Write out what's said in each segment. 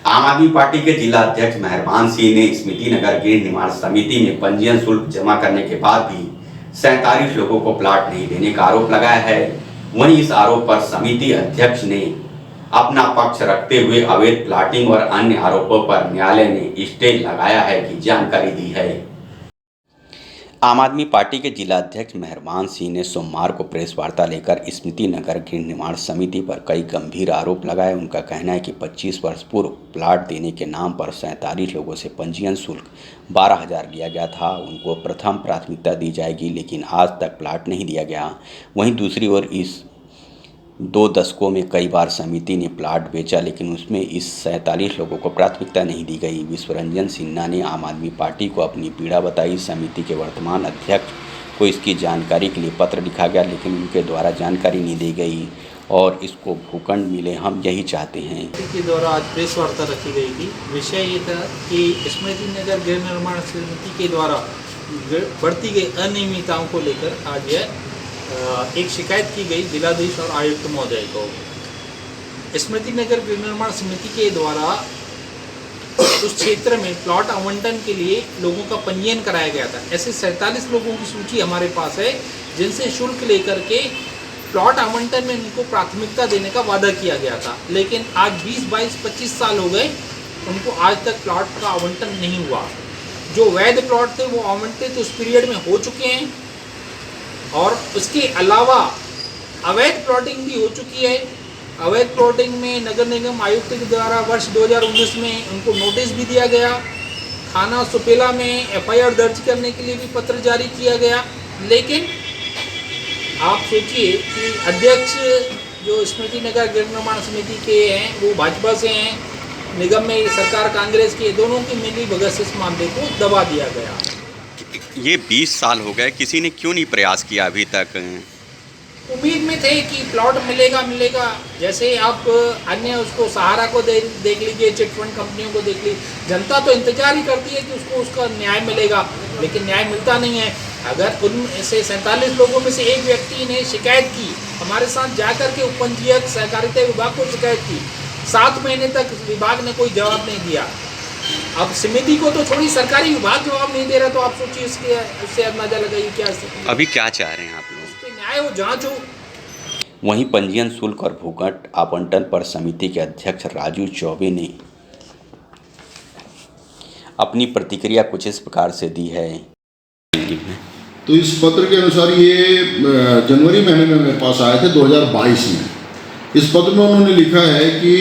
आम आदमी पार्टी के जिला अध्यक्ष मेहरबान सिंह ने स्मृति नगर गृह निर्माण समिति में पंजीयन शुल्क जमा करने के बाद भी 47 लोगों को प्लाट नहीं देने का आरोप लगाया है। वहीं इस आरोप पर समिति अध्यक्ष ने अपना पक्ष रखते हुए अवैध प्लाटिंग और अन्य आरोपों पर न्यायालय ने स्टे लगाया है की जानकारी दी है। आम आदमी पार्टी के जिला अध्यक्ष मेहरबान सिंह ने सोमवार को प्रेस वार्ता लेकर स्मृति नगर गृह निर्माण समिति पर कई गंभीर आरोप लगाए। उनका कहना है कि 25 वर्ष पूर्व प्लाट देने के नाम पर 47 लोगों से पंजीयन शुल्क 12,000 लिया गया था। उनको प्रथम प्राथमिकता दी जाएगी, लेकिन आज तक प्लाट नहीं दिया गया। वहीं दूसरी ओर इस 2 दशकों में कई बार समिति ने प्लाट बेचा, लेकिन उसमें इस 47 लोगों को प्राथमिकता नहीं दी गई। विश्वरंजन सिन्हा ने आम आदमी पार्टी को अपनी पीड़ा बताई। समिति के वर्तमान अध्यक्ष को इसकी जानकारी के लिए पत्र लिखा गया, लेकिन उनके द्वारा जानकारी नहीं दी गई और इसको भूखंड मिले, हम यही चाहते हैं। के द्वारा आज प्रेस वार्ता रखी गई थी। विषय ये था कि स्मृति नगर गृह निर्माण समिति के द्वारा बढ़ती गई अनियमितताओं को लेकर आज यह एक शिकायत की गई जिलाधीश और आयुक्त महोदय को। स्मृति नगर गृह निर्माण समिति के द्वारा उस क्षेत्र में प्लॉट आवंटन के लिए लोगों का पंजीयन कराया गया था। ऐसे 47 लोगों की सूची हमारे पास है जिनसे शुल्क लेकर के प्लॉट आवंटन में उनको प्राथमिकता देने का वादा किया गया था, लेकिन आज 20, 22, 25 साल हो गए, उनको आज तक प्लॉट का आवंटन नहीं हुआ। जो वैध प्लॉट थे वो आवंटित उस पीरियड में हो चुके हैं और उसके अलावा अवैध प्लॉटिंग भी हो चुकी है। अवैध प्लॉटिंग में नगर निगम आयुक्त के द्वारा वर्ष 2019 में उनको नोटिस भी दिया गया। थाना सुपेला में FIR दर्ज करने के लिए भी पत्र जारी किया गया। लेकिन आप सोचिए कि अध्यक्ष जो स्मृति नगर गृह निर्माण समिति के हैं वो भाजपा से हैं, निगम में सरकार कांग्रेस की, दोनों की मिली भगत से इस मामले को दबा दिया गया। ये 20 साल हो गए, किसी ने क्यों नहीं प्रयास किया अभी तक? उम्मीद में थे कि प्लॉट मिलेगा। जैसे आप अन्य उसको सहारा को देख लीजिए, चिटफंड कंपनियों को देख लीजिए, जनता तो इंतजार ही करती है कि उसको उसका न्याय मिलेगा, लेकिन न्याय मिलता नहीं है। अगर उनमें से 47 लोगों में से एक व्यक्ति ने शिकायत की, हमारे साथ जाकर के उपपंजीयक सहकारिता विभाग को शिकायत की, 7 महीने तक विभाग ने कोई जवाब नहीं दिया। अब समिति को तो थोड़ी सरकारी विभाग जवाब नहीं दे रहा, तो आप सोचिए उससे अंदाजा लगाइए क्या स्थिति। अभी क्या चाह रहे हैं आप लोग? उसके न्याय हो, जांच हो। वहीं पंजीयन शुल्क और भूखंड आवंटन पर समिति के अध्यक्ष राजू चौबे ने अपनी प्रतिक्रिया कुछ इस प्रकार से दी है। तो इस पत्र के अनुसार ये जनवरी महीने में मेरे पास आए थे 2022 में। इस पत्र में उन्होंने लिखा है कि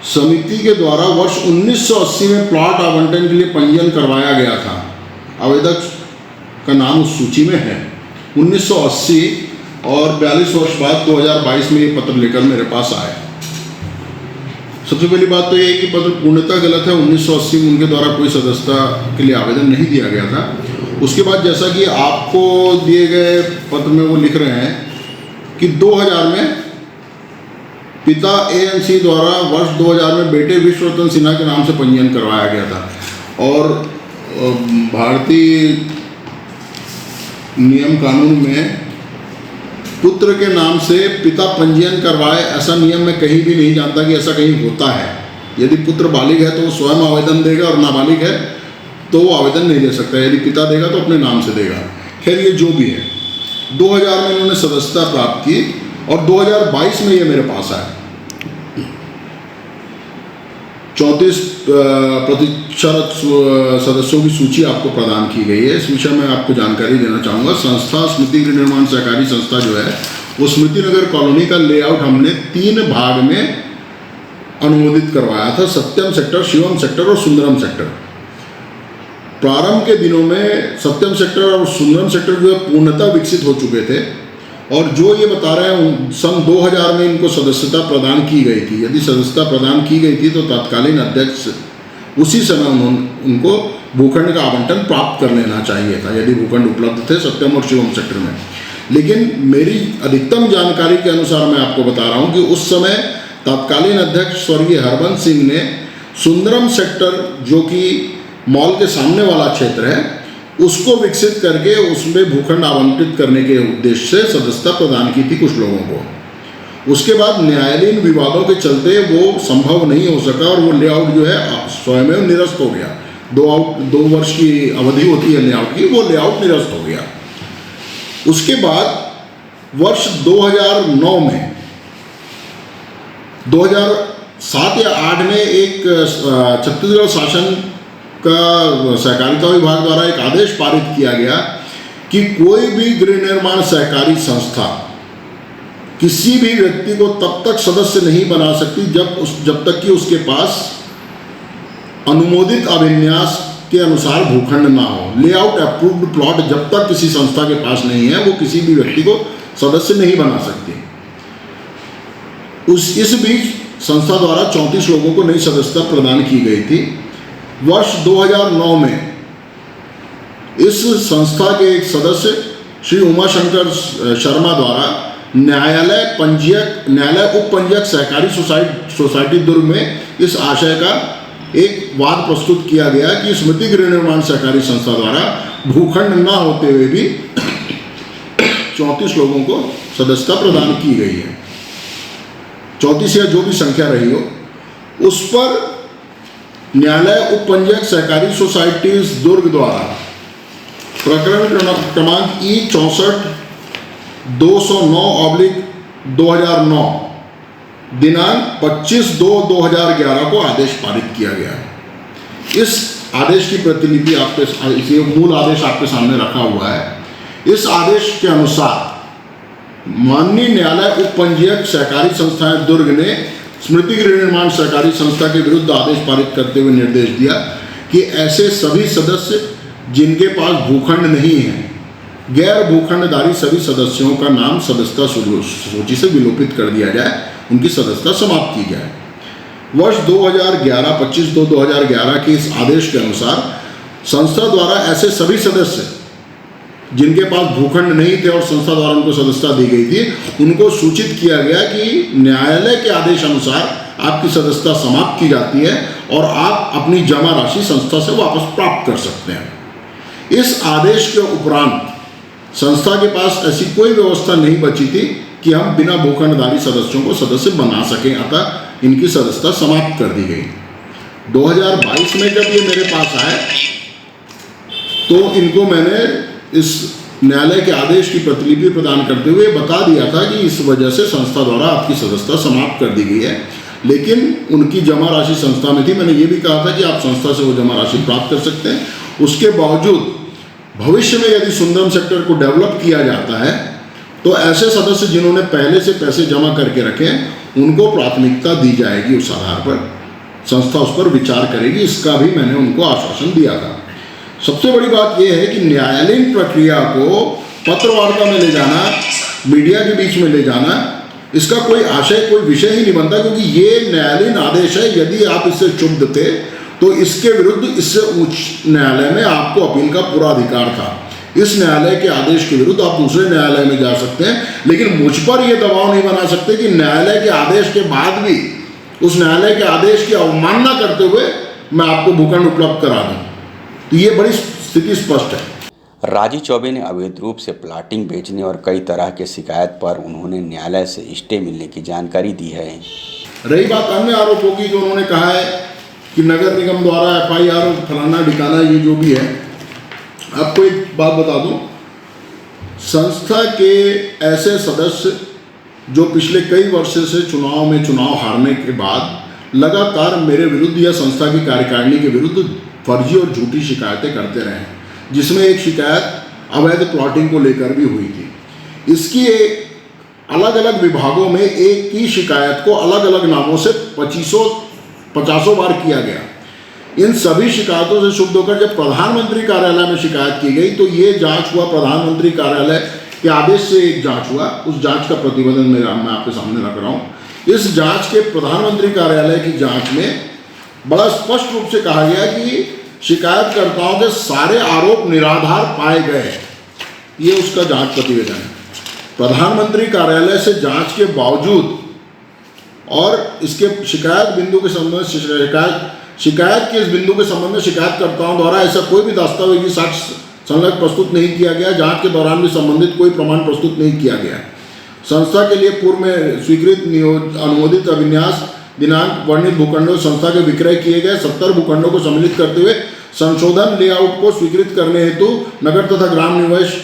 समिति के द्वारा वर्ष 1980 में प्लॉट आवंटन के लिए पंजीयन करवाया गया था। आवेदक का नाम उस सूची में है। 1980 और 42 वर्ष बाद 2022 में ये पत्र लेकर मेरे पास आए। सबसे पहली बात तो ये है कि पत्र पूर्णतः गलत है। 1980 में उनके द्वारा कोई सदस्यता के लिए आवेदन नहीं दिया गया था। उसके बाद जैसा कि आपको दिए गए पत्र में वो लिख रहे हैं कि 2000 में पिता ANC द्वारा वर्ष 2000 में बेटे विश्वरतन सिन्हा के नाम से पंजीयन करवाया गया था और भारतीय नियम कानून में पुत्र के नाम से पिता पंजीयन करवाए, ऐसा नियम में कहीं भी नहीं जानता कि ऐसा कहीं होता है। यदि पुत्र बालिग है तो वो स्वयं आवेदन देगा और नाबालिग है तो वो आवेदन नहीं दे सकता। यदि पिता देगा तो अपने नाम से देगा। खैर ये जो भी है, 2000 में इन्होंने सदस्यता प्राप्त की और 2022 में ये मेरे पास आया। 34 प्रतिशत सदस्यों की सूची आपको प्रदान की गई है। इस विषय में आपको जानकारी देना चाहूँगा। संस्था स्मृति गृह निर्माण सहकारी संस्था जो है वो स्मृति नगर कॉलोनी का लेआउट हमने 3 भाग में अनुमोदित करवाया था। सत्यम सेक्टर, शिवम सेक्टर और सुंदरम सेक्टर। प्रारंभ के दिनों में सत्यम सेक्टर और सुंदरम सेक्टर जो है पूर्णतः विकसित हो चुके थे और जो ये बता रहे हैं सन 2000 में इनको सदस्यता प्रदान की गई थी। यदि सदस्यता प्रदान की गई थी तो तत्कालीन अध्यक्ष उसी समय उनको भूखंड का आवंटन प्राप्त कर लेना चाहिए था, यदि भूखंड उपलब्ध थे सत्यम और शिवम सेक्टर में। लेकिन मेरी अधिकतम जानकारी के अनुसार मैं आपको बता रहा हूँ कि उस समय तत्कालीन अध्यक्ष स्वर्गीय हरबंस सिंह ने सुंदरम सेक्टर, जो कि मॉल के सामने वाला क्षेत्र है, उसको विकसित करके उसमें भूखंड आवंटित करने के उद्देश्य से सदस्यता प्रदान की थी कुछ लोगों को। उसके बाद न्यायालयीन विवादों के चलते वो संभव नहीं हो सका और वो लेआउट जो है स्वयं निरस्त हो गया। 2 वर्ष की अवधि होती है लेआउट की, वो लेआउट निरस्त हो गया। उसके बाद वर्ष 2009 में 2007 या 8 में एक छत्तीसगढ़ शासन का सहकारिता विभाग द्वारा एक आदेश पारित किया गया कि कोई भी गृह निर्माण सहकारी संस्था किसी भी व्यक्ति को तब तक सदस्य नहीं बना सकती जब तक कि उसके पास अनुमोदित अभिन्यास के अनुसार भूखंड ना हो। लेआउट अप्रूव्ड प्लॉट जब तक किसी संस्था के पास नहीं है वो किसी भी व्यक्ति को सदस्य नहीं बना सकती। इस बीच संस्था द्वारा 34 लोगों को नई सदस्यता प्रदान की गई थी। वर्ष 2009 में इस संस्था के एक सदस्य श्री उमाशंकर शर्मा द्वारा न्यायालय उप पंजीयक सहकारी सोसाइटी दुर्ग में इस आशय का एक वाद प्रस्तुत किया गया कि स्मृति गृह निर्माण सहकारी संस्था द्वारा भूखंड न होते हुए भी 34 लोगों को सदस्यता प्रदान की गई है। 34 या जो भी संख्या रही हो, उस पर न्यायालय उप पंजीयक सहकारी सोसाइटीज दुर्ग द्वारा प्रकरण क्रमांक E64/209/2009 दिनांक 25/2/2011 को आदेश पारित किया गया है। इस आदेश की प्रतिलिपि आपके मूल आदेश आपके सामने रखा हुआ है। इस आदेश के अनुसार माननीय न्यायालय उप पंजीयक सहकारी संस्थाएं दुर्ग ने स्मृति गृह निर्माण सहकारी संस्था के विरुद्ध आदेश पारित करते हुए निर्देश दिया कि ऐसे सभी सदस्य जिनके पास भूखंड नहीं है, गैर भूखंडधारी सभी सदस्यों का नाम सदस्यता सूची से विलोपित कर दिया जाए, उनकी सदस्यता समाप्त की जाए। वर्ष 2011 25/2/2011 के इस आदेश के अनुसार संस्था द्वारा ऐसे सभी सदस्य जिनके पास भूखंड नहीं थे और संस्था द्वारा उनको सदस्यता दी गई थी, उनको सूचित किया गया कि न्यायालय के आदेश अनुसार आपकी सदस्यता समाप्त की जाती है और आप अपनी जमा राशि संस्था से वापस प्राप्त कर सकते हैं। इस आदेश के उपरांत संस्था के पास ऐसी कोई व्यवस्था नहीं बची थी कि हम बिना भूखंडधारी सदस्यों को सदस्य बना सकें, अतः इनकी सदस्यता समाप्त कर दी गई। 2022 में जब ये मेरे पास आए तो इनको मैंने इस न्यायालय के आदेश की प्रतिलिपि प्रदान करते हुए बता दिया था कि इस वजह से संस्था द्वारा आपकी सदस्यता समाप्त कर दी गई है, लेकिन उनकी जमा राशि संस्था में थी। मैंने ये भी कहा था कि आप संस्था से वो जमा राशि प्राप्त कर सकते हैं। उसके बावजूद भविष्य में यदि सुंदरम सेक्टर को डेवलप किया जाता है तो ऐसे सदस्य जिन्होंने पहले से पैसे जमा करके रखे उनको प्राथमिकता दी जाएगी। उस आधार पर संस्था उस पर विचार करेगी, इसका भी मैंने उनको आश्वासन दिया था। सबसे बड़ी बात यह है कि न्यायालयीन प्रक्रिया को पत्र वार्ता में ले जाना, मीडिया के बीच में ले जाना, इसका कोई आशय कोई विषय ही नहीं बनता, क्योंकि ये न्यायालयीन आदेश है। यदि आप इससे क्षुब्ध थे तो इसके विरुद्ध इससे उच्च न्यायालय में आपको अपील का पूरा अधिकार था। इस न्यायालय के आदेश के विरुद्ध आप दूसरे न्यायालय में जा सकते हैं, लेकिन मुझ पर यह दबाव नहीं बना सकते कि न्यायालय के आदेश के बाद भी उस न्यायालय के आदेश की अवमानना करते हुए मैं आपको भूखंड उपलब्ध करा दूं। तो ये बड़ी स्थिति स्पष्ट है। राजीव चौबे ने अवैध रूप से प्लाटिंग बेचने और कई तरह के शिकायत पर उन्होंने न्यायालय से स्टे मिलने की जानकारी दी है। रही बात अन्य आरोपों की, जो उन्होंने कहा है कि नगर निगम द्वारा FIR फलाना ढिकाना ये जो भी है, आपको एक बात बता दूं, संस्था के ऐसे सदस्य जो पिछले कई वर्षों से चुनाव हारने के बाद लगातार मेरे विरुद्ध या संस्था की कार्यकारिणी के विरुद्ध फर्जी और झूठी शिकायतें करते रहे, जिसमें एक शिकायत अवैध प्लॉटिंग को लेकर भी हुई थी। इसकी एक अलग अलग विभागों में एक ही शिकायत को अलग अलग नामों से 50 बार किया गया। इन सभी शिकायतों से शुद्ध होकर जब प्रधानमंत्री कार्यालय में शिकायत की गई तो ये जांच हुआ, प्रधानमंत्री कार्यालय के आदेश से एक जांच हुआ। उस जांच का प्रतिवेदन मैं आपके सामने रख रहा हूँ। इस जांच के प्रधानमंत्री कार्यालय की जांच में बड़ा स्पष्ट रूप से कहा गया कि शिकायतकर्ताओं के सारे आरोप निराधार पाए गए। ये उसका जांच प्रतिवेदन है। प्रधानमंत्री कार्यालय से जांच के बावजूद और इसके शिकायत के इस बिंदु के संबंध में शिकायतकर्ताओं द्वारा ऐसा कोई भी दस्तावेजी साक्ष्य संलग्न प्रस्तुत नहीं किया गया। जांच के दौरान भी संबंधित कोई प्रमाण प्रस्तुत नहीं किया गया। संस्था के लिए पूर्व में स्वीकृत अनुमोदित अभिन्यास दिनांक वर्णित भूखंडों संस्था के विक्रय किए गए 70 भूखंडों को सम्मिलित करते हुए संशोधन लेआउट को स्वीकृत करने हेतु नगर तथा ग्राम निवेश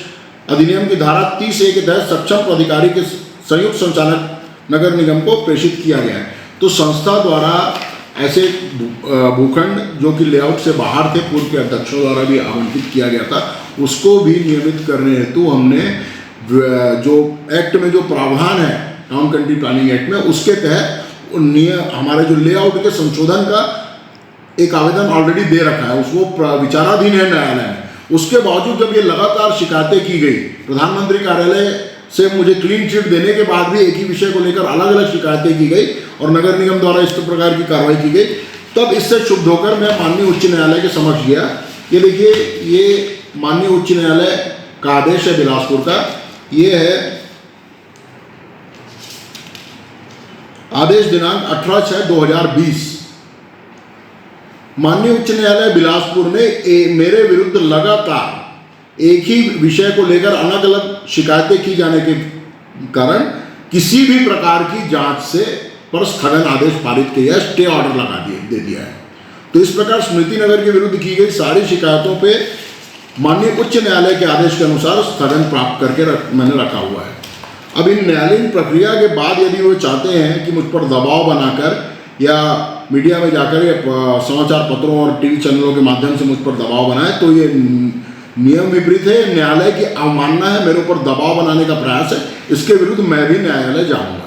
अधिनियम की धारा 30A के तहत सक्षम प्राधिकारी के संयुक्त संचालक नगर निगम को प्रेषित किया गया है। तो संस्था द्वारा ऐसे भूखंड जो कि लेआउट से बाहर थे, पूर्व के अध्यक्षों द्वारा भी आवंटित किया गया था, उसको भी नियमित करने हेतु हमने जो एक्ट में जो प्रावधान है टाउन कंट्री प्लानिंग एक्ट में, उसके तहत हमारे जो लेआउट के संशोधन का एक आवेदन ऑलरेडी दे रखा है, उसको विचाराधीन है न्यायालय में। उसके बावजूद जब ये लगातार शिकायतें की गई, प्रधानमंत्री कार्यालय से मुझे क्लीन चिट देने के बाद भी एक ही विषय को लेकर अलग अलग शिकायतें की गई और नगर निगम द्वारा इस प्रकार की कार्रवाई की गई, तब इससे क्षुब्ध होकर मैं माननीय उच्च न्यायालय के समक्ष गया। ये देखिए, ये माननीय उच्च न्यायालय का आदेश है बिलासपुर का, ये है आदेश दिनांक 18/6/2020। माननीय उच्च न्यायालय बिलासपुर ने मेरे विरुद्ध लगातार एक ही विषय को लेकर अलग अलग शिकायतें की जाने के कारण किसी भी प्रकार की जांच से पर स्थगन आदेश पारित किया, स्टे ऑर्डर दे दिया है। तो इस प्रकार स्मृति नगर के विरुद्ध की गई सारी शिकायतों पे माननीय उच्च न्यायालय के आदेश के अनुसार स्थगन प्राप्त करके मैंने रखा हुआ है। अब इन न्यायालयीन प्रक्रिया के बाद यदि वो चाहते हैं कि मुझ पर दबाव बनाकर या मीडिया में जाकर या समाचार पत्रों और टीवी चैनलों के माध्यम से मुझ पर दबाव बनाए, तो ये नियम विपरीत है, न्यायालय की अवमानना है, मेरे ऊपर दबाव बनाने का प्रयास है। इसके विरुद्ध मैं भी न्यायालय जाऊंगा।